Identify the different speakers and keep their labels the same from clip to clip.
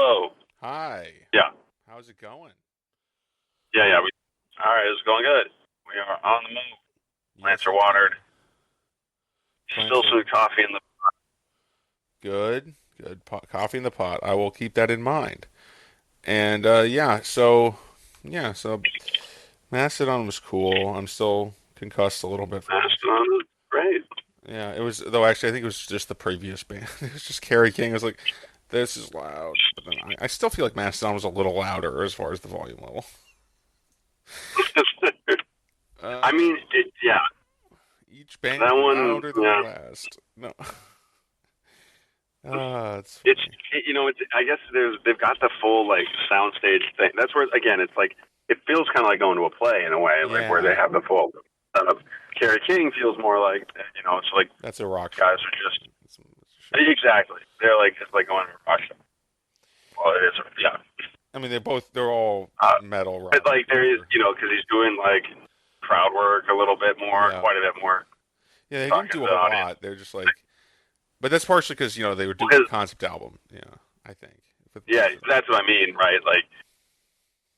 Speaker 1: Hello.
Speaker 2: Hi.
Speaker 1: Yeah.
Speaker 2: How's it going?
Speaker 1: Yeah. All right, it's going good. We are on the move.
Speaker 2: Yes,
Speaker 1: Plants are
Speaker 2: indeed.
Speaker 1: watered.
Speaker 2: Plants
Speaker 1: Still
Speaker 2: are
Speaker 1: some coffee in the.
Speaker 2: good. Good. Coffee in the pot. I will keep that in mind. And so Mastodon was cool. I'm still concussed a little bit from that.
Speaker 1: Mastodon. Great.
Speaker 2: Yeah, it was though. Actually, I think it was just the previous band. It was just Kerry King. I was like, this is loud, but then I still feel like Mastodon was a little louder as far as the volume level.
Speaker 1: I
Speaker 2: Uh,
Speaker 1: mean, yeah.
Speaker 2: each band
Speaker 1: That one,
Speaker 2: louder than the
Speaker 1: yeah.
Speaker 2: last. No. Ah, it's
Speaker 1: It's
Speaker 2: funny.
Speaker 1: it's. I guess they've got the full like soundstage thing. That's where again, it's like it feels kind of like going to a play in a way, like where they
Speaker 2: Yeah,
Speaker 1: have the full setup. Kerry King feels more like it's like
Speaker 2: that's a rock show.
Speaker 1: guys are just exactly. They're like it's like going to a rock show. Well, it is. Yeah.
Speaker 2: I mean, they're all metal
Speaker 1: But
Speaker 2: rock.
Speaker 1: like there is, because he's doing like crowd work a little bit more,
Speaker 2: Yeah,
Speaker 1: quite a bit more
Speaker 2: yeah, they didn't
Speaker 1: talking to
Speaker 2: do a
Speaker 1: the
Speaker 2: whole
Speaker 1: audience.
Speaker 2: lot. They're just like, but that's partially because they were doing a
Speaker 1: Because
Speaker 2: concept album. Yeah, I think. But
Speaker 1: yeah, that's what I mean, right? Like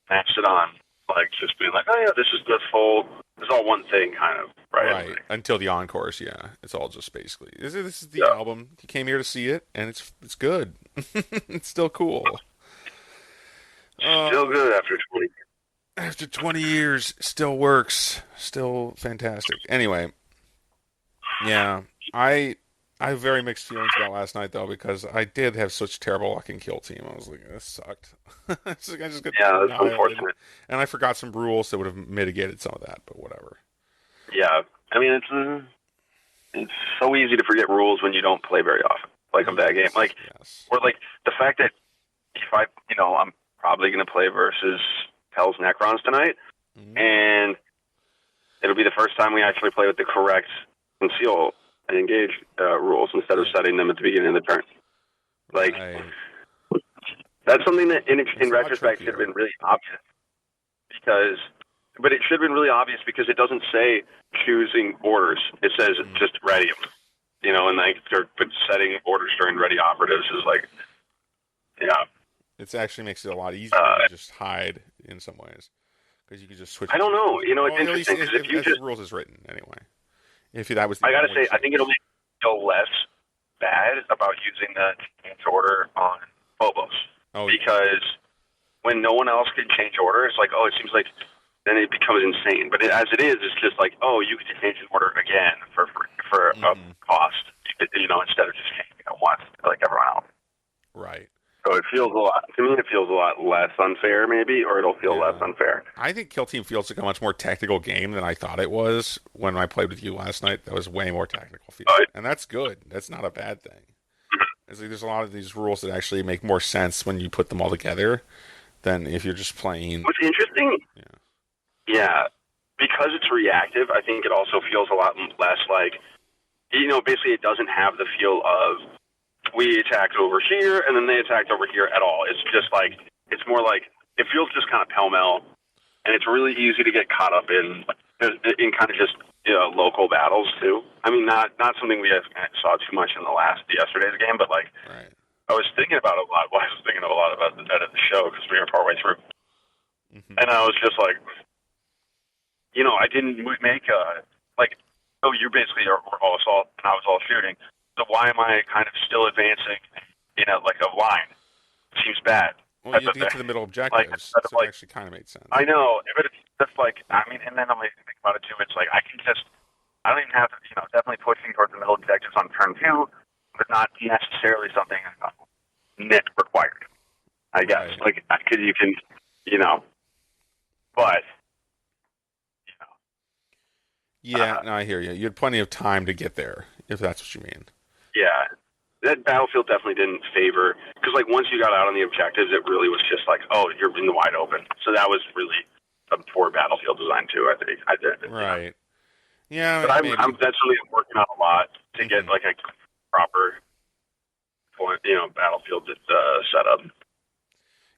Speaker 1: matched it on, like just being like, oh yeah, this is the full, it's all one thing, kind of, right?
Speaker 2: right until the encores. Yeah, it's all just basically this is the
Speaker 1: Yeah,
Speaker 2: album. You came here to see it, and it's good. It's still cool.
Speaker 1: still
Speaker 2: Uh,
Speaker 1: good after 20.
Speaker 2: after 20 years, still works. Still fantastic. Anyway, yeah, I have very mixed feelings about last night though because I did have such terrible luck in Kill Team. I was like, this sucked. It's like I just got
Speaker 1: Yeah, that's
Speaker 2: annihilated,
Speaker 1: unfortunate.
Speaker 2: and I forgot some rules that would have mitigated some of that. But whatever.
Speaker 1: Yeah, I mean it's so easy to forget rules when you don't play very often, like of that game,
Speaker 2: Yes,
Speaker 1: like
Speaker 2: yes.
Speaker 1: or like the fact that if I'm probably going to play versus Hell's Necrons tonight,
Speaker 2: Mhm.
Speaker 1: and it'll be the first time we actually play with the correct conceal and engage rules instead of
Speaker 2: Yeah,
Speaker 1: setting them at the beginning of the turn. Like
Speaker 2: right.
Speaker 1: that's something that
Speaker 2: It's
Speaker 1: in
Speaker 2: a lot
Speaker 1: retrospect should have
Speaker 2: trickier.
Speaker 1: been really obvious because, but it should have been really obvious because it doesn't say choosing orders. It says
Speaker 2: Mhm.
Speaker 1: just ready them. And like but setting orders during ready operatives is like, yeah.
Speaker 2: It actually makes it a lot easier
Speaker 1: Uh,
Speaker 2: to just hide in some ways because you can just switch
Speaker 1: I don't
Speaker 2: between
Speaker 1: know.
Speaker 2: choosing.
Speaker 1: It's
Speaker 2: Well, at least
Speaker 1: interesting because if you
Speaker 2: as the
Speaker 1: just,
Speaker 2: rules is written anyway. If that was the
Speaker 1: I gotta
Speaker 2: only
Speaker 1: say, I think it'll
Speaker 2: change.
Speaker 1: make me feel less bad about using the change order on Phobos
Speaker 2: Oh yeah.
Speaker 1: because when no one else can change order, it's like, oh, it seems like then it becomes insane. But as it is, it's just like, oh, you get to change an order again for a
Speaker 2: Hmm.
Speaker 1: cost, instead of just changing it once like everyone else.
Speaker 2: Right.
Speaker 1: So it feels a lot to me. It feels a lot less unfair, maybe, or it'll feel less
Speaker 2: Yeah.
Speaker 1: unfair.
Speaker 2: I think Kill Team feels like a much more technical game than I thought it was when I played with you last night. That was way more technical feel,
Speaker 1: But
Speaker 2: and that's good. That's not a bad thing. It's like there's a lot of these rules that actually make more sense when you put them all together than if you're just playing.
Speaker 1: what's interesting,
Speaker 2: Yeah.
Speaker 1: yeah, because it's reactive, I think it also feels a lot less like, basically it doesn't have the feel of we attacked over here and then they attacked over here at all. It's just like, it's more like, it feels just kind of pell-mell, and it's really easy to get caught up in kind of just local battles too. I mean, not something we saw too much in yesterday's game, but like
Speaker 2: Right.
Speaker 1: I was thinking about it a lot. Well, I was thinking a lot about the at the show because we were partway through,
Speaker 2: Hmm.
Speaker 1: and I was just like, I didn't make like, oh, you basically were all assault and I was all shooting. So why am I kind of still advancing in like a line? Seems bad.
Speaker 2: Well, you
Speaker 1: Type
Speaker 2: have
Speaker 1: of
Speaker 2: to get
Speaker 1: thing.
Speaker 2: to the middle
Speaker 1: Like
Speaker 2: objectives,
Speaker 1: instead of
Speaker 2: so it
Speaker 1: like,
Speaker 2: actually kind of made sense.
Speaker 1: I know, but it's just like, I mean, and then I'm like thinking about it too. It's like I don't even have to, definitely pushing towards the middle objectives on turn two, but not necessarily something Nick required. I guess
Speaker 2: Right.
Speaker 1: like because you can, but
Speaker 2: Yeah, no, I hear you. You had plenty of time to get there, if that's what you mean.
Speaker 1: yeah, that Battlefield definitely didn't favor because like once you got out on the objectives, it really was just like, oh, you're in the wide open. So that was really a poor Battlefield design too. I think I did.
Speaker 2: Right. Yeah,
Speaker 1: But I'm
Speaker 2: maybe.
Speaker 1: that's something I'm working on a lot to get
Speaker 2: Hmm.
Speaker 1: like a proper point, Battlefield setup.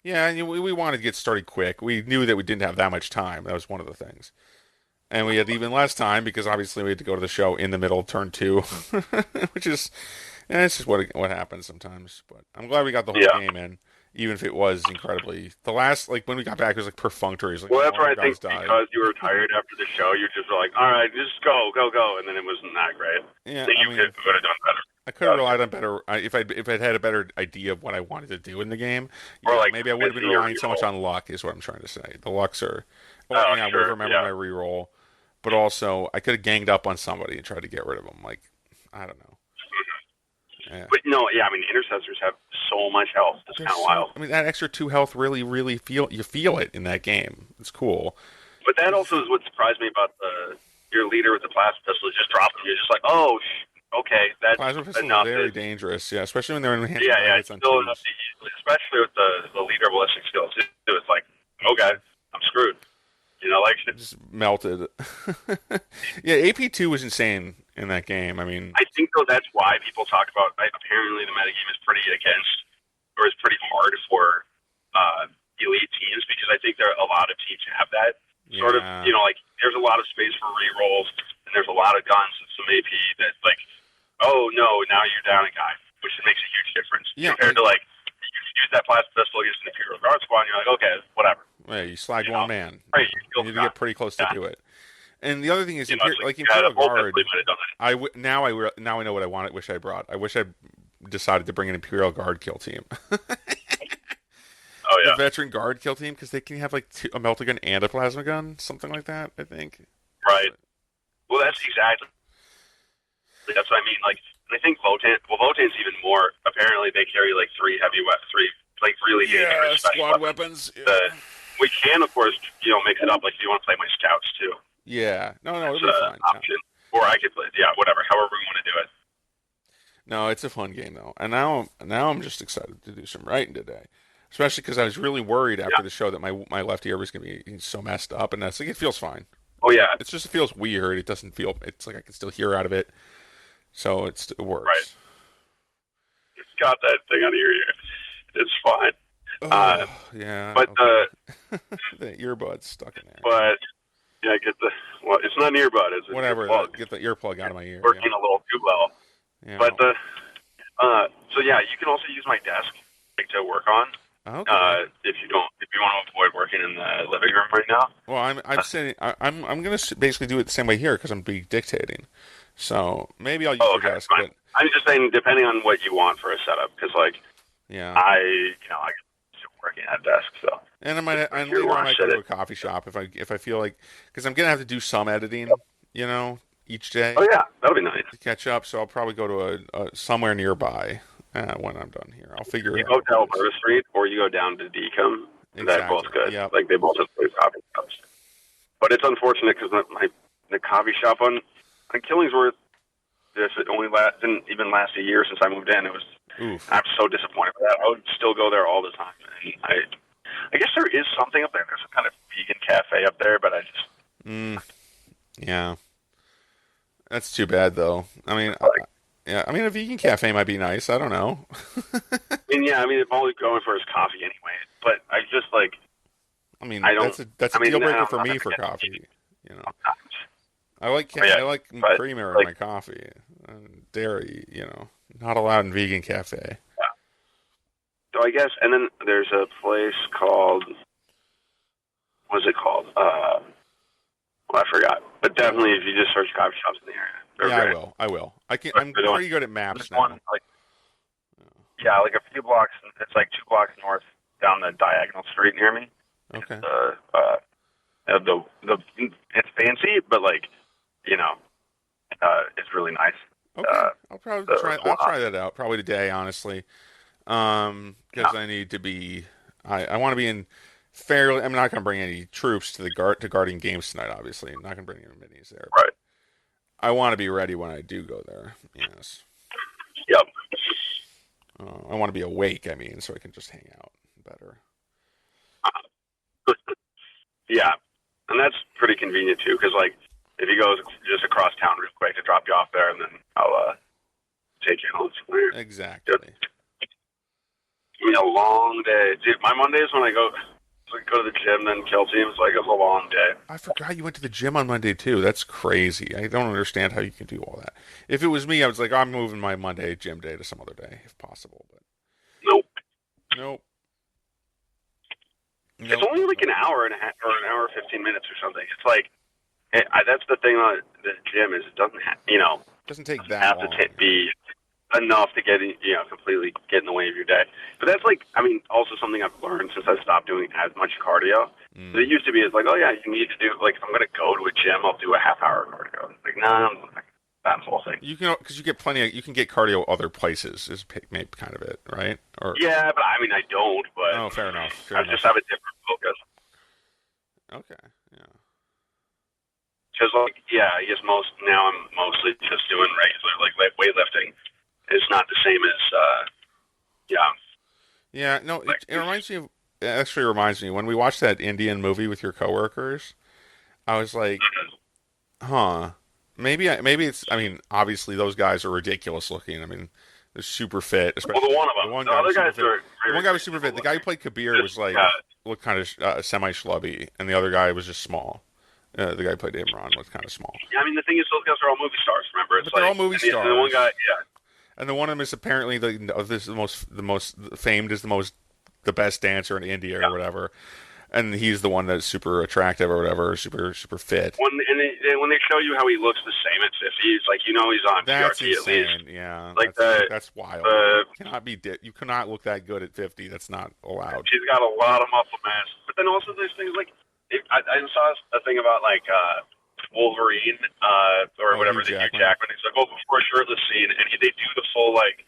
Speaker 2: Yeah, we wanted to get started quick. We knew that we didn't have that much time. That was one of the things. And we had even less time because obviously we had to go to the show in the middle of turn two, which is, it's just what happens sometimes. But I'm glad we got the whole
Speaker 1: Yeah.
Speaker 2: game in. even if it was incredibly. The last, like when we got back, it was like perfunctory. It was like,
Speaker 1: Well,
Speaker 2: oh,
Speaker 1: that's
Speaker 2: all
Speaker 1: why
Speaker 2: our
Speaker 1: I think
Speaker 2: guys died.
Speaker 1: because you were tired after the show, you just were like, all right, just go, go, go, and then it wasn't that great.
Speaker 2: Yeah,
Speaker 1: Then
Speaker 2: I
Speaker 1: you
Speaker 2: mean,
Speaker 1: would have done better.
Speaker 2: I could have relied on better if I'd had a better idea of what I wanted to do in the game.
Speaker 1: Or
Speaker 2: Yeah,
Speaker 1: like
Speaker 2: maybe I would have been
Speaker 1: busy or
Speaker 2: relying so much
Speaker 1: reroll.
Speaker 2: on luck. Is what I'm trying to say. The lucks are. Well,
Speaker 1: Oh,
Speaker 2: yeah, I would
Speaker 1: sure,
Speaker 2: have remembered
Speaker 1: yeah.
Speaker 2: my reroll, but also I could have ganged up on somebody and tried to get rid of them. Like, I don't know. Yeah.
Speaker 1: But no, yeah, I mean, intercessors have so much health. It's
Speaker 2: They're
Speaker 1: kind of
Speaker 2: so-
Speaker 1: wild.
Speaker 2: I mean, that extra 2 health really you feel it in that game. It's cool.
Speaker 1: But that also is what surprised me about your leader with the plasma pistol. Just dropping. You're just like, oh, okay, that's
Speaker 2: Plasma pistols are
Speaker 1: enough.
Speaker 2: very dangerous. Yeah, especially when they're in the hands
Speaker 1: Yeah,
Speaker 2: of
Speaker 1: yeah,
Speaker 2: pilots
Speaker 1: it's
Speaker 2: on
Speaker 1: still
Speaker 2: twos.
Speaker 1: enough to easily, especially with the leader ballistic skills. It's like, okay, I'm screwed. You know, like
Speaker 2: Just melted. Yeah, AP2 was insane in that game. I mean,
Speaker 1: I think though that's why people talk about. Apparently, the metagame is pretty against, or is pretty hard for elite teams because I think there are a lot of teams have that sort of.
Speaker 2: Yeah.
Speaker 1: You know, like there's a lot of space for re-rolls and there's a lot of guns and some AP that like, oh no, now you're down a guy, which makes a huge difference compared to like you use that plasma pistol against an Imperial Guard squad and you're like, okay, whatever.
Speaker 2: yeah, you slag
Speaker 1: You
Speaker 2: one
Speaker 1: know,
Speaker 2: man.
Speaker 1: right,
Speaker 2: You need to get pretty close to do it. And the other thing is,
Speaker 1: You know,
Speaker 2: like
Speaker 1: yeah,
Speaker 2: Imperial
Speaker 1: the whole
Speaker 2: Guard.
Speaker 1: definitely might have done it.
Speaker 2: Now I know what I want. Wish I brought. I wish I decided to bring an Imperial Guard kill team.
Speaker 1: Oh yeah,
Speaker 2: The veteran guard kill team, because they can have like a melta gun and a plasma gun, something like that. I think.
Speaker 1: right. Well, that's exactly. That's what I mean. Like, I think Votan. Well, Votan's even more. Apparently, they carry like three like really dangerous special
Speaker 2: weapons.
Speaker 1: We can, of course, mix it up. Like, if you want to play my scouts too,
Speaker 2: Yeah. No, it'll
Speaker 1: it's
Speaker 2: be
Speaker 1: an
Speaker 2: fine.
Speaker 1: option. Or I could play. Yeah, whatever. However we want to do it.
Speaker 2: No, it's a fun game though, and now I'm just excited to do some writing today, especially because I was really worried after the show that my left ear was going to be so messed up, and that's like it feels fine.
Speaker 1: Oh yeah,
Speaker 2: It feels weird. It doesn't feel. It's like I can still hear out of it, so it works.
Speaker 1: Right. It's got that thing out of your ear. It's fine.
Speaker 2: Oh, yeah.
Speaker 1: But
Speaker 2: the earbuds stuck in there.
Speaker 1: but yeah, it's not an earbud. It's
Speaker 2: Whatever.
Speaker 1: An earplug.
Speaker 2: Get the earplug out of my ear.
Speaker 1: Working a little too well.
Speaker 2: Yeah.
Speaker 1: But so yeah, you can also use my desk to work on.
Speaker 2: Okay.
Speaker 1: If you want to avoid working in the living room right now.
Speaker 2: Well, I'm saying I'm going to basically do it the same way here because I'm be dictating. So maybe I'll use your desk,
Speaker 1: fine.
Speaker 2: but
Speaker 1: I'm just saying, depending on what you want for a setup, because like
Speaker 2: yeah.
Speaker 1: I still working at a desk, so.
Speaker 2: And later I might go to a coffee shop if I feel like, because I'm going to have to do some editing, each day.
Speaker 1: Oh yeah, that'll be nice.
Speaker 2: To catch up. So I'll probably go to a somewhere nearby when I'm done here. I'll figure it
Speaker 1: You
Speaker 2: out.
Speaker 1: go to Alberta Street, or you go down to Decom.
Speaker 2: Exactly.
Speaker 1: That's both good.
Speaker 2: Yep.
Speaker 1: Like they both have place coffee shops. But it's unfortunate because the coffee shop on Killingsworth, it didn't even last a year since I moved in.
Speaker 2: Oof.
Speaker 1: I'm so disappointed with that. I would still go there all the time. And I guess there is something up there. There's some kind of vegan cafe up there, but I just
Speaker 2: Yeah. That's too bad, though. I mean, a vegan cafe might be nice. I don't know.
Speaker 1: if all he's going for is coffee anyway. But I just like.
Speaker 2: I mean,
Speaker 1: I don't-
Speaker 2: that's a deal breaker for me for coffee. I like creamer in my coffee. Dairy, not allowed in vegan cafe.
Speaker 1: So I guess, and then there's a place called. What's it called? I forgot. But definitely, if you just search coffee shops in the area, they're great.
Speaker 2: I will. I'm pretty good at maps
Speaker 1: There's
Speaker 2: now.
Speaker 1: one like a few blocks. It's like 2 blocks north down the diagonal street near me.
Speaker 2: Okay.
Speaker 1: It's fancy, but like, it's really nice.
Speaker 2: Okay. I'll probably try that out probably today, honestly. Because I need to be. I want to be in fairly. I'm not going to bring any troops to guarding games tonight. Obviously, I'm not going to bring any minis there.
Speaker 1: Right.
Speaker 2: I want to be ready when I do go there. Yes.
Speaker 1: Yep.
Speaker 2: I want to be awake. I mean, so I can just hang out better.
Speaker 1: Yeah, and that's pretty convenient too, because like if he goes just across town real quick to drop you off there, and then I'll take you home somewhere.
Speaker 2: Exactly.
Speaker 1: I mean, a long day, dude. My Mondays when I go to the gym, then kill teams, like it's a long day.
Speaker 2: I forgot you went to the gym on Monday too. That's crazy. I don't understand how you can do all that. If it was me, I was like, I'm moving my Monday gym day to some other day if possible. But
Speaker 1: Nope.
Speaker 2: nope.
Speaker 1: like an hour and a half or an hour 15 minutes or something. It's like that's the thing on the gym is it doesn't have,
Speaker 2: It doesn't take that long.
Speaker 1: be enough to get completely get in the way of your day. But that's like, I mean, also something I've learned since I stopped doing as much cardio. So it used to be it's like, oh yeah, you need to do like if I'm going to go to a gym, I'll do a half-hour cardio. It's like, no, that's the whole thing.
Speaker 2: You can because you get you can get cardio other places is maybe kind of it, right? Or
Speaker 1: yeah, but I mean, I don't. But
Speaker 2: fair enough.
Speaker 1: I just have a different focus.
Speaker 2: Okay, yeah.
Speaker 1: Because like, I guess now I'm mostly just doing regular like weightlifting. It's not the same as
Speaker 2: Yeah, no, it reminds me of. It actually reminds me when we watched that Indian movie with your coworkers. I was like, huh. Maybe it's. I mean, obviously those guys are ridiculous looking. I mean, they're super fit. Especially
Speaker 1: the one of them. The other guys are.
Speaker 2: The one guy was super fit. The guy who played Kabir was like looked kind of semi schlubby, and the other guy was just small. The guy who played Imran was kind of small.
Speaker 1: Yeah, I mean the thing is, those guys are all movie stars. Remember, it's
Speaker 2: but they're all movie stars.
Speaker 1: And the one guy,
Speaker 2: and the one of them is apparently the most famed is the best dancer in India or whatever. And he's the one that's super attractive or whatever, super fit.
Speaker 1: When they show you how he looks the same at 50, it's like he's on
Speaker 2: that's
Speaker 1: PRT
Speaker 2: insane.
Speaker 1: at least.
Speaker 2: Yeah,
Speaker 1: like
Speaker 2: that's wild. You cannot look that good at 50. That's not allowed.
Speaker 1: She's got a lot of muscle mass, but then also there's things like I saw a thing about like Wolverine or whatever the Hugh Jackman. He's like, before a shirtless scene, and they do the full like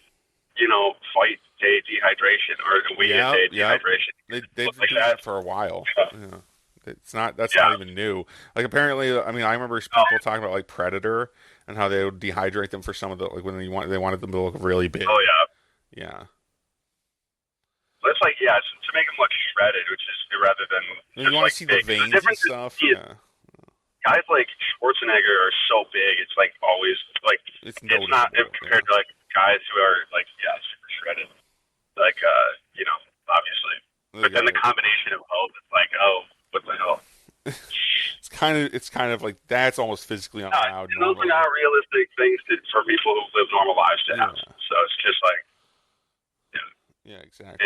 Speaker 1: fight day dehydration or weekend day dehydration.
Speaker 2: They've been doing that for a while. Yeah. That's not even new. Like apparently, I mean, I remember people talking about like Predator and how they would dehydrate them for some of the like when they wanted them to look really big.
Speaker 1: Oh yeah.
Speaker 2: Yeah.
Speaker 1: So it's like to make them look shredded, which is rather than
Speaker 2: you want to see the veins and stuff. Yeah.
Speaker 1: Guys like Schwarzenegger are so big. It's like always like it's not compared to like guys who are like super shredded. Like obviously, but then the combination of both, it's like what the hell?
Speaker 2: It's kind of like that's almost physically unallowed.
Speaker 1: And those are not realistic things for people who live normal lives to have. So it's just like.
Speaker 2: Yeah, exactly.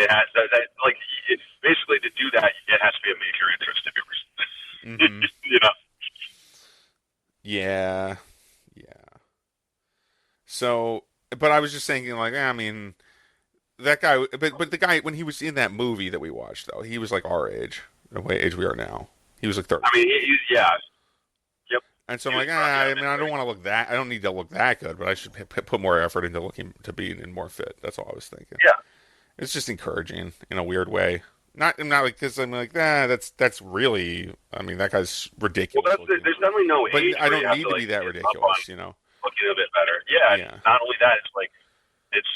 Speaker 1: It's basically to do that, it has to be a major interest of yours.
Speaker 2: Mm-hmm. Yeah. So, but I was just thinking, like, I mean, that guy, but the guy when he was in that movie that we watched, though, he was like our age, the age we are now. He was like 30.
Speaker 1: I mean, Yep.
Speaker 2: And so I'm like, I mean, I don't need to look that good, but I should put more effort into looking to being more fit. That's all I was thinking.
Speaker 1: Yeah.
Speaker 2: It's just encouraging in a weird way. Not like because I'm like, that's really. I mean, that guy's ridiculous.
Speaker 1: Well, there's definitely no age.
Speaker 2: But I don't need to be that ridiculous,
Speaker 1: Looking a bit better. Yeah. Not only that, it's like it's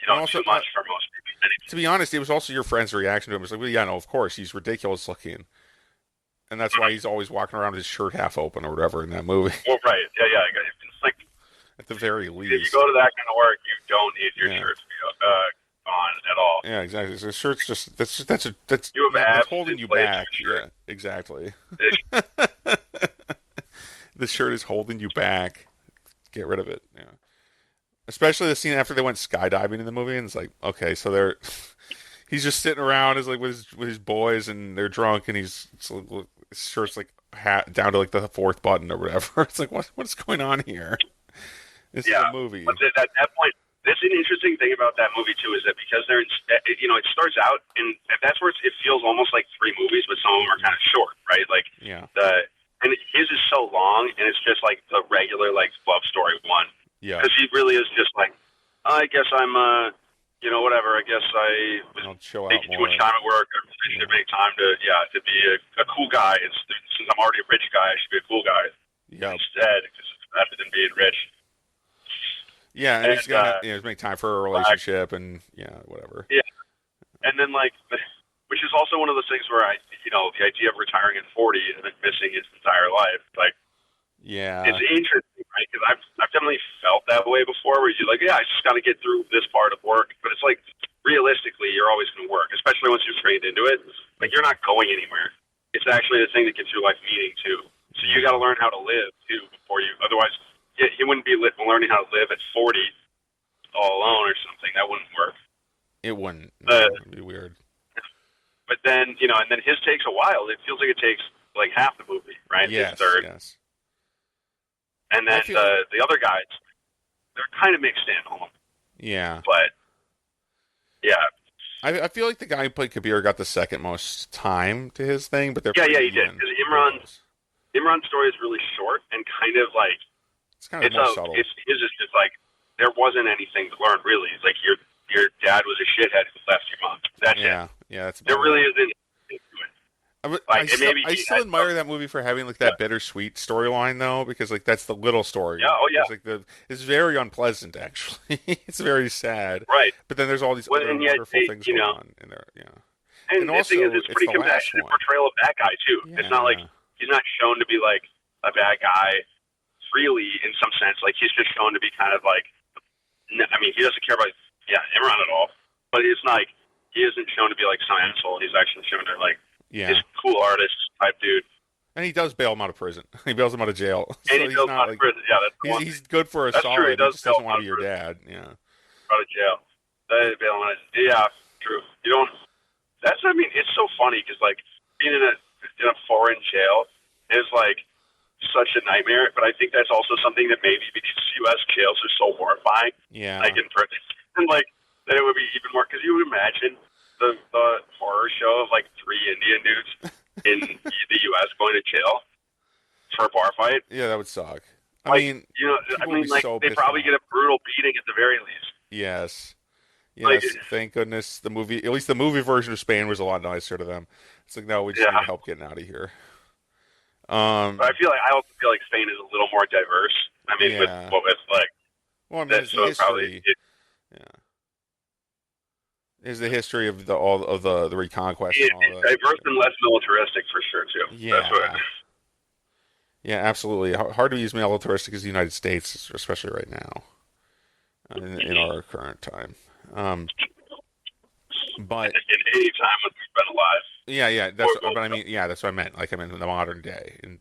Speaker 1: too much for most people.
Speaker 2: To be honest, it was also your friend's reaction to him. It was like, well, yeah, no, of course he's ridiculous looking, and that's why he's always walking around with his shirt half open or whatever in that movie.
Speaker 1: Well, right. Yeah. It's like
Speaker 2: at the very least,
Speaker 1: if you go to that kind of work, you don't need your shirt to be on at all.
Speaker 2: Yeah, exactly. So the shirt's just that's holding you back. Yeah, exactly. The shirt is holding you back. Get rid of it. Yeah. Especially the scene after they went skydiving in the movie, and it's like, okay, so he's just sitting around, with his boys, and they're drunk, and his shirt's like down to like the fourth button or whatever. It's like, what's going on here? This is a movie.
Speaker 1: But at that point. That's an interesting thing about that movie too, is that because they're it starts out and that's where it feels almost like three movies, but some of them are kind of short, right? Like and his is so long, and it's just like the regular like love story one. Yeah, because he really is just like, I guess I'm whatever. I guess I was taking too much time at work. I should make time to be a cool guy. And since I'm already a rich guy, I should be a cool guy. Yeah, instead, because it's better than being rich.
Speaker 2: Yeah, and he's got to make time for a relationship and whatever.
Speaker 1: Yeah, and then which is also one of those things where the idea of retiring at 40 and then missing his entire life, it's interesting, right? Because I've definitely felt that way before, where you're like, I just got to get through this part of work, but it's like realistically, you're always going to work, especially once you're trained into it. Like you're not going anywhere. It's actually the thing that gives your life meaning too. So you got to learn how to live too before you. Otherwise. He wouldn't be learning how to live at 40 all alone or something. That wouldn't work.
Speaker 2: It wouldn't. No, it'd be weird.
Speaker 1: But then, and then his takes a while. It feels like it takes like half the movie, right?
Speaker 2: Yes,
Speaker 1: His third.
Speaker 2: yes.
Speaker 1: And then the other guys, they're kind of mixed in almost.
Speaker 2: Yeah.
Speaker 1: But, yeah.
Speaker 2: I feel like the guy who played Kabir got the second most time to his thing, but they're
Speaker 1: he
Speaker 2: pretty
Speaker 1: did.
Speaker 2: even.
Speaker 1: Because Imran's story is really short and kind of like
Speaker 2: it's kind of more subtle.
Speaker 1: His is just like there wasn't anything to learn really. It's like your dad was a shithead who left your mom. That's it.
Speaker 2: Yeah, that's
Speaker 1: there really isn't.
Speaker 2: I still admire that movie for having like that bittersweet storyline though, because like that's the little story.
Speaker 1: Yeah,
Speaker 2: It's like it's very unpleasant actually. It's very sad.
Speaker 1: Right.
Speaker 2: But then there's all these other wonderful things going on in there. Yeah.
Speaker 1: And the
Speaker 2: also,
Speaker 1: thing is, it's pretty compassionate portrayal of that guy too.
Speaker 2: Yeah.
Speaker 1: It's not like he's not shown to be like a bad guy freely in some sense. Like he's just shown to be kind of like, I mean, he doesn't care about Imran at all. But it's not like he isn't shown to be like some asshole. He's actually shown to like.
Speaker 2: Yeah.
Speaker 1: He's a cool artist type dude.
Speaker 2: And he does bail him out of prison. He bails him out of jail.
Speaker 1: And he bails him out of prison. Yeah, that's the one.
Speaker 2: He's good for a
Speaker 1: that's
Speaker 2: solid.
Speaker 1: True.
Speaker 2: He just doesn't want to be your dad. Yeah.
Speaker 1: Out of jail. Bail him out. Yeah, true. You don't. That's. I mean, it's so funny because like being in a foreign jail is like such a nightmare. But I think that's also something that maybe because U.S. jails are so horrifying.
Speaker 2: Yeah.
Speaker 1: Like in prison, and like that it would be even more because you would imagine. The horror show of like 3 Indian dudes in the U.S. going to jail for a bar fight.
Speaker 2: Yeah, that would suck.
Speaker 1: I
Speaker 2: mean,
Speaker 1: like
Speaker 2: so
Speaker 1: they probably get a brutal beating at the very least.
Speaker 2: Yes.
Speaker 1: Like,
Speaker 2: thank goodness at least the movie version of Spain was a lot nicer to them. It's like, no, we just need help getting out of here.
Speaker 1: But I also feel like Spain is a little more diverse. I mean, with like,
Speaker 2: well, I mean, it's history. Is the history of the reconquest.
Speaker 1: It's diverse and less militaristic for sure too.
Speaker 2: Yeah. Yeah, absolutely. Hard to use militaristic as the United States, especially right now, in our current time. But
Speaker 1: in any time when we've been alive.
Speaker 2: Yeah. That's what I meant. Like, I meant in the modern day. And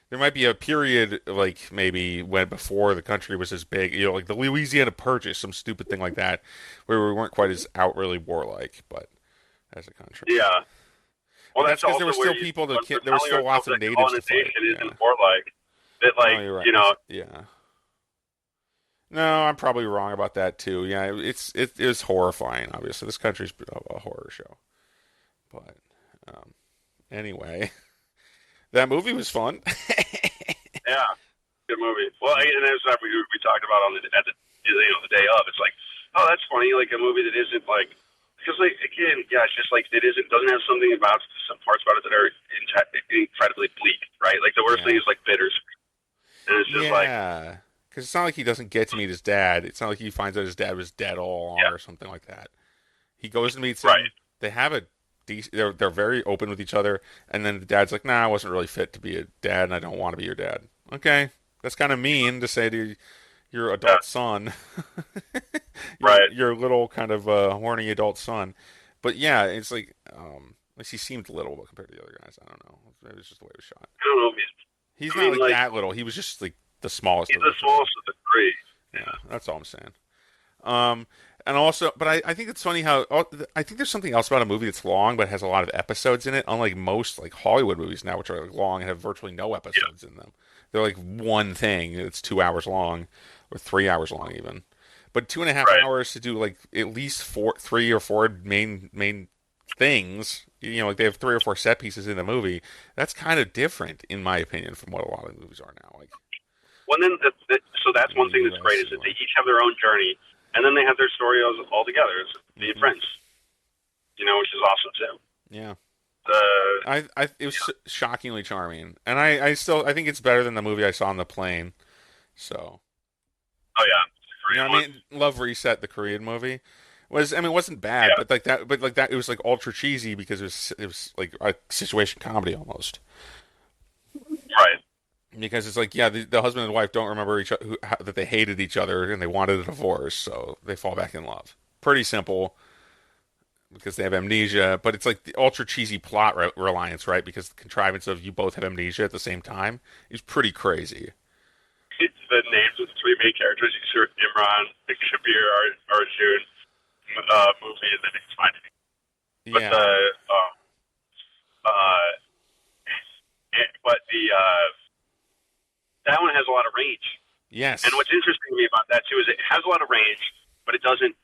Speaker 2: there might be a period, like maybe when before the country was as big, like the Louisiana Purchase, some stupid thing like that, where we weren't quite as outwardly warlike, but as a country.
Speaker 1: Yeah. Well,
Speaker 2: that's because there were still people there were still lots of natives to fight.
Speaker 1: Isn't warlike. That like
Speaker 2: right. Yeah. No, I'm probably wrong about that too. Yeah, it is horrifying. Obviously, this country's a horror show. But anyway. That movie was fun.
Speaker 1: Yeah, good movie. Well, and as we talked about on the day of, it's like, oh, that's funny. Like a movie that isn't like, because like again, it's just like doesn't have something about some parts about it that are incredibly bleak, right? Like the worst thing is like bittersweet, and it's just like
Speaker 2: because it's not like he doesn't get to meet his dad. It's not like he finds out his dad was dead all along or something like that. He goes and meets him. They have they're very open with each other, and then the dad's like, "Nah, I wasn't really fit to be a dad, and I don't want to be your dad." Okay, that's kind of mean to say to your adult son, your little kind of horny adult son. But yeah, it's like, he seemed little compared to the other guys. I don't know. Maybe it's just the way it was shot.
Speaker 1: I don't know.
Speaker 2: He's not like that little. He was just like the smallest.
Speaker 1: He's the smallest of the three.
Speaker 2: Yeah, that's all I'm saying. And also, but I think it's funny how I think there's something else about a movie that's long but has a lot of episodes in it. Unlike most like Hollywood movies now, which are like long and have virtually no episodes in them. They're like one thing that's 2 hours long, or 3 hours long even. But 2.5 hours to do like at least 3 or 4 main things. Like they have 3 or 4 set pieces in the movie. That's kind of different, in my opinion, from what a lot of movies are now. Like,
Speaker 1: well, then so that's one thing that's great is that they each have their own journey. And then they have their story all together. It's being friends, which is awesome too.
Speaker 2: Yeah, it was shockingly charming, and I think it's better than the movie I saw on the plane. So,
Speaker 1: oh yeah,
Speaker 2: Love Reset, the Korean movie, it wasn't bad, but that it was like ultra cheesy because it was like a situation comedy almost.
Speaker 1: Right.
Speaker 2: Because it's like, the husband and wife don't remember that they hated each other and they wanted a divorce, so they fall back in love. Pretty simple, because they have amnesia, but it's like the ultra cheesy plot reliance, right? Because the contrivance of you both have amnesia at the same time is pretty crazy.
Speaker 1: It's the names of the 3 main characters. You sort Imran, Kabir, Arjun movie, and then it's fine. But of range.
Speaker 2: Yes.
Speaker 1: And what's interesting to me about that too is it has a lot of range, but it doesn't.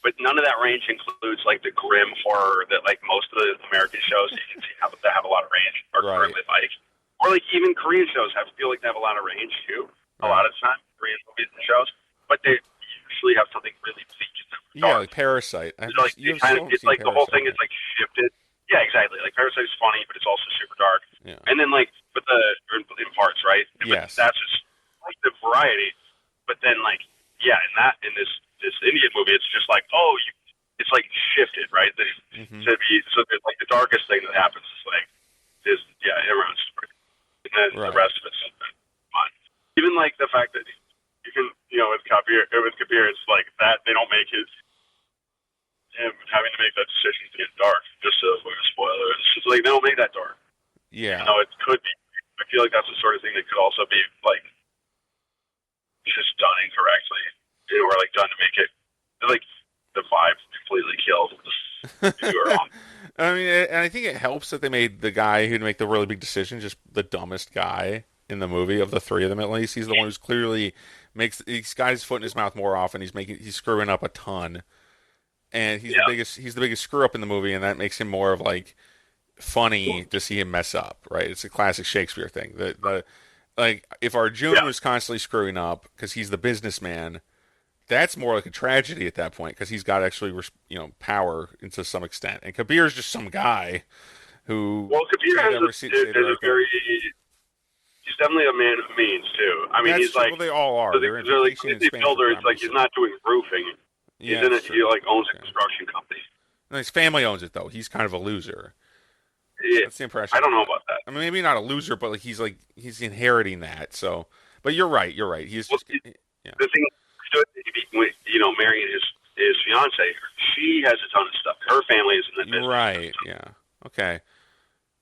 Speaker 1: But none of that range includes like the grim horror that like most of the American shows you can see have a lot of range are currently like, or like even Korean shows feel like they have a lot of range too. A lot of the time, Korean movies and shows, but they usually have something really bleak.
Speaker 2: Yeah, like Parasite.
Speaker 1: It's like it's like the whole thing is like shifted. Yeah, exactly. Like Parasite is funny, but it's also super dark.
Speaker 2: Yeah.
Speaker 1: And then like, but in parts, right?
Speaker 2: Yes.
Speaker 1: But that's just like the variety. But then like, yeah, in this Indian movie, it's just like, it's like shifted, right? So there's like the darkest thing that happens is everyone's and then the rest of it's fun. Even like the fact that you can, with Kabir, it's like that they don't make him having to make that decision to get dark. Just a spoiler. It's just like they don't make that dark.
Speaker 2: Yeah.
Speaker 1: It could be. I feel like that's the sort of thing that could also be like just done incorrectly, or like done to make it like the vibe completely killed. You were wrong.
Speaker 2: I mean, and I think it helps that they made the guy who'd make the really big decision just the dumbest guy in the movie of the three of them. At least he's the one who's clearly he's got his foot in his mouth more often. He's screwing up a ton, and he's the biggest screw up in the movie, and that makes him more of like funny to see him mess up. Right? It's a classic Shakespeare thing. Like if Arjun was constantly screwing up because he's the businessman, that's more like a tragedy at that point because he's got actually power to some extent, and Kabir is just some guy who.
Speaker 1: Well, Kabir is he's definitely a man of means too. I mean, he's like
Speaker 2: they all are. They're in
Speaker 1: builder. It's like he's not doing roofing. He owns a construction company.
Speaker 2: And his family owns it though. He's kind of a loser.
Speaker 1: Yeah,
Speaker 2: that's the impression.
Speaker 1: I don't know about that.
Speaker 2: I mean, maybe not a loser, but like he's inheriting that. So, but you're right. He's just
Speaker 1: the thing. Marrying his fiance, she has a ton of stuff. Her family is in the business.
Speaker 2: Right. Yeah. Okay.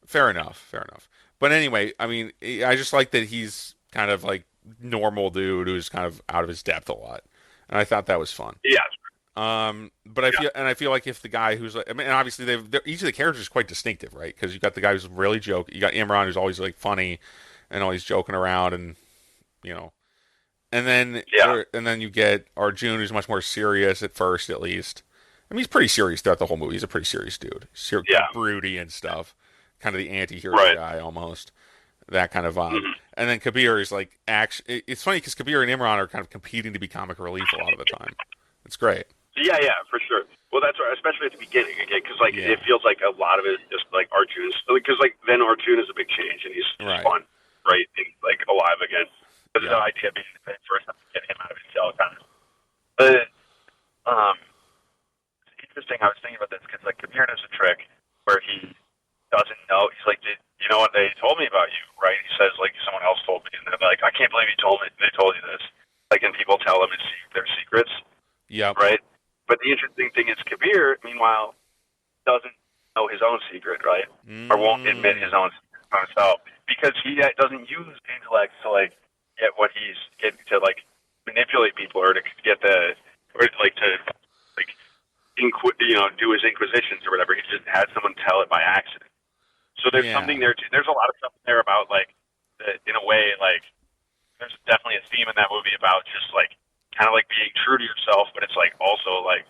Speaker 2: Fair enough. But anyway, I mean, I just like that he's kind of like normal dude who's kind of out of his depth a lot, and I thought that was fun.
Speaker 1: Yeah.
Speaker 2: But I feel like if the guy who's like, I mean, obviously each of the characters is quite distinctive, right? Because you got the guy who's really you got Imran who's always like funny and always joking around, and and then you get Arjun who's much more serious at first, at least. I mean, he's pretty serious throughout the whole movie. He's a pretty serious dude. Broody and stuff, kind of the anti-hero guy almost, that kind of vibe. Mm-hmm. And then Kabir is like, it's funny because Kabir and Imran are kind of competing to be comic relief a lot of the time. It's great.
Speaker 1: Yeah, for sure. Well, that's right, especially at the beginning, again, because it feels like a lot of it is just like Arjun's, because then Arjun is a big change and he's fun, right? And like alive again. But the idea being the first time to get him out of his shell, kind of. But it's interesting. I was thinking about this because like Kabir does a trick where he doesn't know. He's like, you know what they told me about you, right? He says like someone else told me, and they're like, I can't believe they told you this. Like, and people tell him their secrets.
Speaker 2: Yeah.
Speaker 1: Right. But the interesting thing is Kabir, meanwhile, doesn't know his own secret, right? Or won't admit his own secret to himself because he doesn't use intellect to like get what he's getting to like manipulate people or to get do his inquisitions or whatever. He just had someone tell it by accident. So there's something there too. There's a lot of stuff there about like in a way like there's definitely a theme in that movie about just like kind of like being true to yourself, but it's like also like,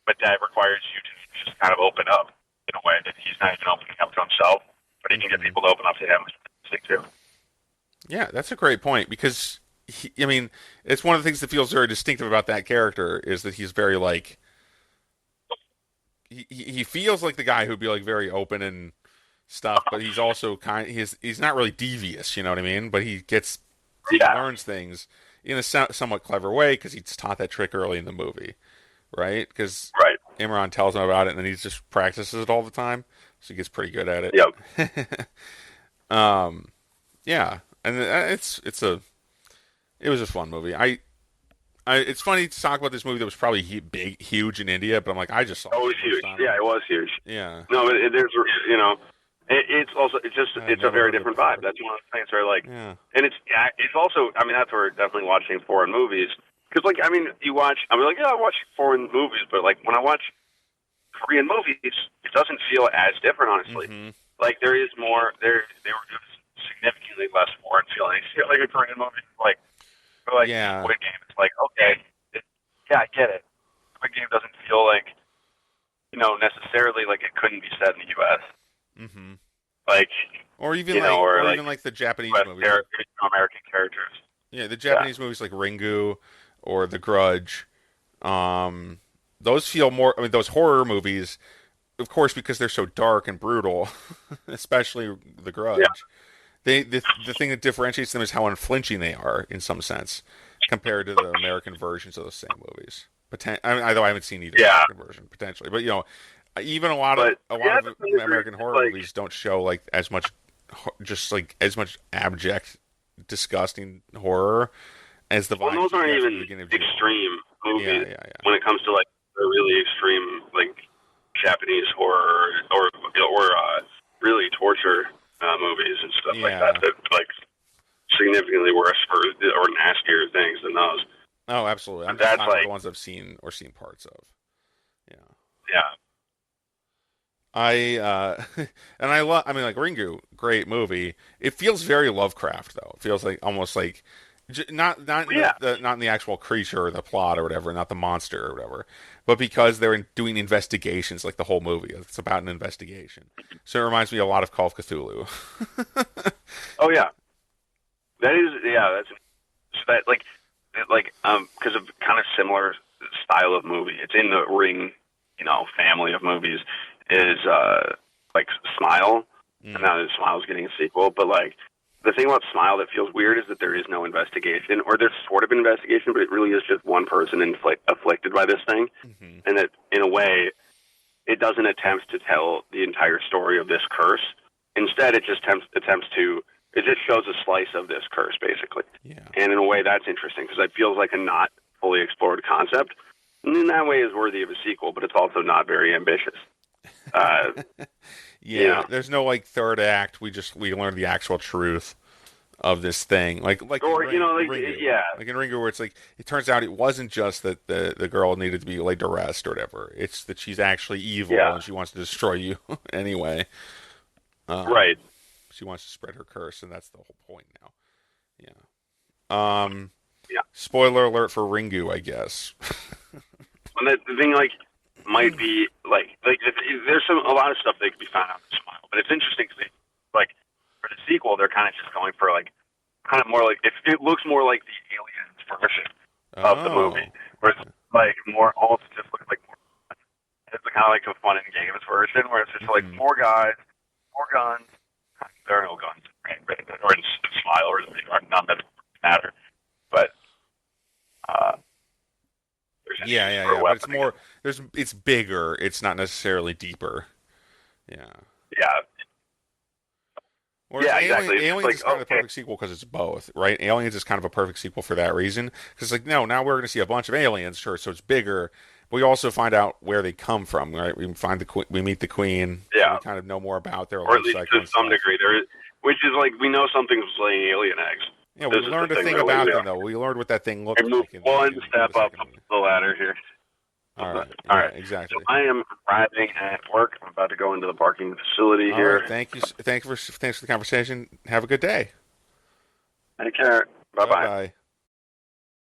Speaker 1: but that requires you to just kind of open up in a way that he's not even opening up to himself, but he can get people to open up to him too.
Speaker 2: Yeah, that's a great point because it's one of the things that feels very distinctive about that character is that he's very like, he feels like the guy who'd be like very open and stuff, but he's also he's not really devious, you know what I mean? But he learns things in a somewhat clever way because he's taught that trick early in the movie, right? Because Imran tells him about it and then he just practices it all the time, so he gets pretty good at it.
Speaker 1: Yep.
Speaker 2: Yeah, and it was a fun movie. It's funny to talk about this movie that was probably huge in India, but I'm like, I just saw it.
Speaker 1: Oh, it was huge. Yeah, it was huge.
Speaker 2: Yeah.
Speaker 1: No, there's it's a very different vibe. That's one of the things where like, and it's also, I mean, that's where we're definitely watching foreign movies because like, I mean, I watch foreign movies, but like when I watch Korean movies, it doesn't feel as different, honestly.
Speaker 2: Mm-hmm.
Speaker 1: Like there is more there were significantly less foreign feeling. You see, like a Korean movie, like
Speaker 2: Yeah.
Speaker 1: Squid Game. It's like, okay, I get it. Squid Game doesn't feel like, necessarily like it couldn't be set in the U.S.
Speaker 2: Mm-hmm.
Speaker 1: Like,
Speaker 2: Or even
Speaker 1: or
Speaker 2: like the Japanese
Speaker 1: U.S.
Speaker 2: movies.
Speaker 1: characters, American characters.
Speaker 2: Yeah, the Japanese movies like Ringu or The Grudge. Those feel more. I mean, those horror movies, of course, because they're so dark and brutal, especially The Grudge.
Speaker 1: Yeah.
Speaker 2: The thing that differentiates them is how unflinching they are, in some sense, compared to the American versions of those same movies. Although I haven't seen either American version, potentially, but even a lot of American horror movies don't show like as much, just like as much abject, disgusting horror as the.
Speaker 1: Well, those aren't even extreme movies.
Speaker 2: Yeah.
Speaker 1: When it comes to like the really extreme like Japanese horror or really torture movies and stuff like that like significantly worse or nastier things than those.
Speaker 2: Oh, absolutely. I'm
Speaker 1: just
Speaker 2: not like the ones I've seen or seen parts of. Yeah. And I love. I mean, like Ringu, great movie. It feels very Lovecraft, though. It feels like almost like not in the actual creature or the plot or whatever, not the monster or whatever, but because they're doing investigations, like the whole movie. It's about an investigation. So it reminds me a lot of Call of Cthulhu.
Speaker 1: Oh yeah, that's so that because of kind of similar style of movie. It's in the Ring, family of movies. Is like Smile, and now that Smile's getting a sequel, but like the thing about Smile that feels weird is that there is no investigation, or there's sort of an investigation, but it really is just one person afflicted by this thing, and that in a way it doesn't attempt to tell the entire story of this curse. Instead, it just it just shows a slice of this curse, basically.
Speaker 2: Yeah. And
Speaker 1: in a way, that's interesting because it feels like a not fully explored concept, and in that way is worthy of a sequel, but it's also not very ambitious.
Speaker 2: There's no like third act. We learn the actual truth of this thing, like in Ringu, where it's like it turns out it wasn't just that the girl needed to be laid to rest or whatever. It's that she's actually evil and she wants to destroy you anyway.
Speaker 1: Right.
Speaker 2: She wants to spread her curse, and that's the whole point now. Spoiler alert for Ringu, I guess.
Speaker 1: And the thing might be there's a lot of stuff that could be found out in Smile, but it's interesting because for the sequel they're kind of just going for kind of more like it looks more like the Aliens version of the movie, where it's more almost just looks like more. It's kind of like a fun and games version where it's just like 4 guys, 4 guns. There are no guns, or in Smile, or not that it matter, but.
Speaker 2: But it's more. It's bigger. It's not necessarily deeper. Yeah. Whereas
Speaker 1: exactly.
Speaker 2: Aliens is kind of the perfect sequel because it's both, right? Aliens is kind of a perfect sequel for that reason. Because now we're going to see a bunch of aliens, sure, so it's bigger. But we also find out where they come from, right? We meet the Queen.
Speaker 1: Yeah.
Speaker 2: We kind of know more about their
Speaker 1: life cycle. Or at least to some degree, which is we know something's laying alien eggs.
Speaker 2: Yeah, we learned a thing about them, though. We learned what that thing looked like.
Speaker 1: One step up the ladder here.
Speaker 2: All right. Exactly.
Speaker 1: So I am arriving at work. I'm about to go into the parking facility here.
Speaker 2: Right, thank you. Thanks for the conversation. Have a good day.
Speaker 1: Take care. Bye-bye.
Speaker 2: Bye-bye.